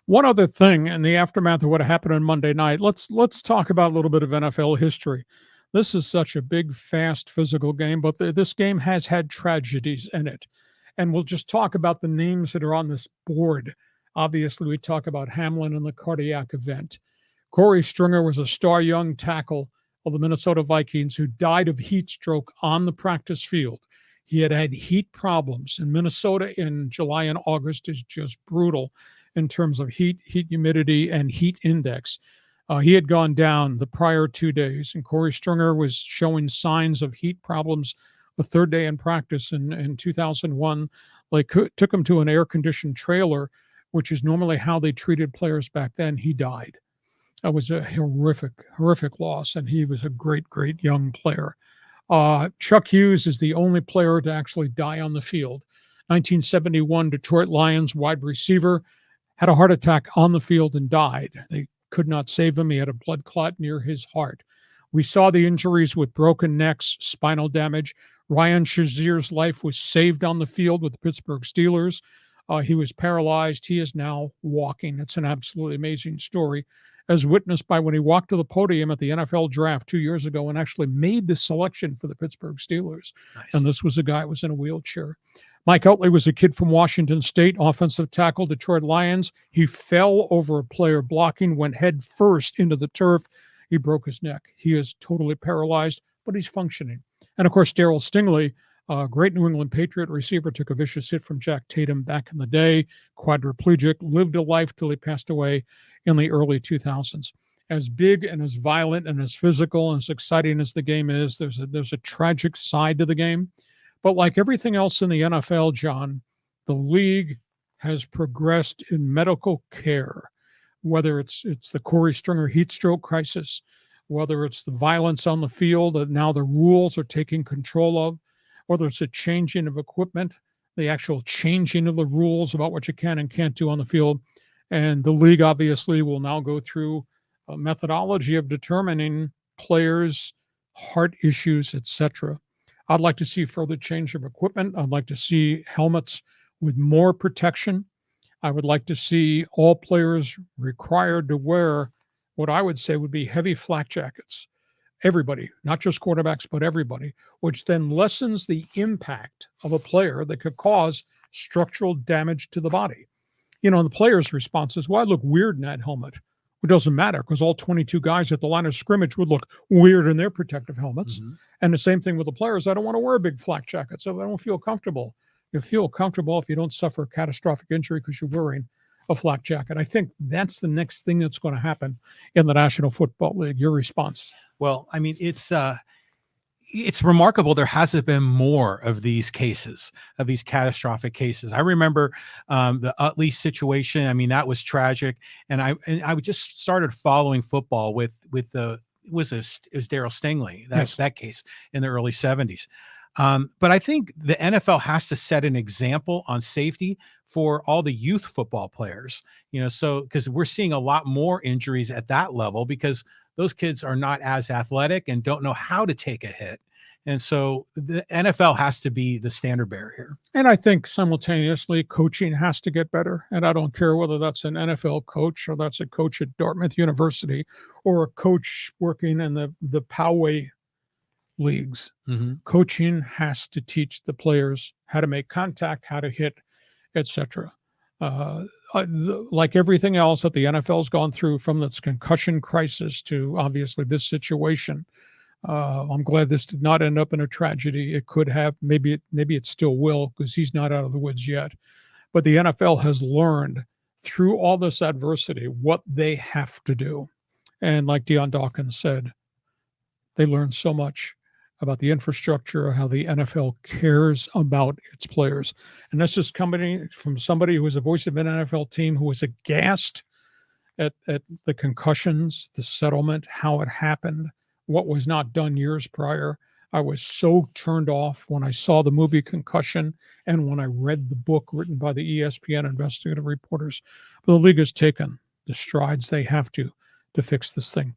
One other thing in the aftermath of what happened on Monday night, let's talk about a little bit of NFL history. This is such a big, fast, physical game, but this game has had tragedies in it. And we'll just talk about the names that are on this board. Obviously, we talk about Hamlin and the cardiac event. Corey Stringer was a star young tackle of the Minnesota Vikings who died of heat stroke on the practice field. He had had heat problems, and Minnesota in July and August is just brutal in terms of heat humidity, and heat index. He had gone down the prior 2 days, and Corey Stringer was showing signs of heat problems the third day in practice in 2001. Like, took him to an air conditioned trailer, which is normally how they treated players back then. He died. That was a horrific loss, and he was a great young player. Chuck Hughes is the only player to actually die on the field. 1971 Detroit Lions wide receiver had a heart attack on the field and died. They could not save him. He had a blood clot near his heart. We saw the injuries with broken necks, spinal damage. Ryan Shazier's life was saved on the field with the Pittsburgh Steelers. He was paralyzed. He is now walking. It's an absolutely amazing story, as witnessed by when he walked to the podium at the NFL draft 2 years ago and actually made the selection for the Pittsburgh Steelers. Nice. And this was a guy who was in a wheelchair. Mike Utley was a kid from Washington State, offensive tackle, Detroit Lions. He fell over a player blocking, went head first into the turf. He broke his neck. He is totally paralyzed, but he's functioning. And, of course, Daryl Stingley, a great New England Patriot receiver, took a vicious hit from Jack Tatum back in the day, quadriplegic, lived a life till he passed away in the early 2000s. As big and as violent and as physical and as exciting as the game is, there's a tragic side to the game. But like everything else in the NFL, John, the league has progressed in medical care, whether it's the Corey Stringer heat stroke crisis, whether it's the violence on the field that now the rules are taking control of, whether it's a changing of equipment, the actual changing of the rules about what you can and can't do on the field. And the league obviously will now go through a methodology of determining players' heart issues, etc. I'd like to see further change of equipment. I'd like to see helmets with more protection. I would like to see all players required to wear what I would say would be heavy flak jackets. Everybody, not just quarterbacks, but everybody, which then lessens the impact of a player that could cause structural damage to the body. You know, the player's response is, well, I look weird in that helmet. It doesn't matter because all 22 guys at the line of scrimmage would look weird in their protective helmets. Mm-hmm. And the same thing with the players. I don't want to wear a big flak jacket, so I don't feel comfortable. You feel comfortable if you don't suffer a catastrophic injury because you're wearing a flak jacket. I think that's the next thing that's going to happen in the National Football League. Your response? Well, I mean, it's remarkable there hasn't been more of these cases, of these catastrophic cases. I remember the Utley situation. I mean, that was tragic. And I just started following football with it was Daryl Stingley, that case in the early 70s. But I think the NFL has to set an example on safety for all the youth football players, so because we're seeing a lot more injuries at that level because those kids are not as athletic and don't know how to take a hit. And so the NFL has to be the standard bearer here. And I think simultaneously coaching has to get better. And I don't care whether that's an NFL coach or that's a coach at Dartmouth University or a coach working in the Poway leagues. Mm-hmm. Coaching has to teach the players how to make contact, how to hit, etc. Like everything else that the NFL's gone through, from its concussion crisis to obviously this situation, I'm glad this did not end up in a tragedy. It could have, maybe it still will, because he's not out of the woods yet. But the NFL has learned through all this adversity what they have to do. And like Deion Dawkins said, they learned so much about the infrastructure, how the NFL cares about its players. And this is coming from somebody who was a voice of an NFL team who was aghast at the concussions, the settlement, how it happened, what was not done years prior. I was so turned off when I saw the movie Concussion and when I read the book written by the ESPN investigative reporters. But the league has taken the strides they have to fix this thing.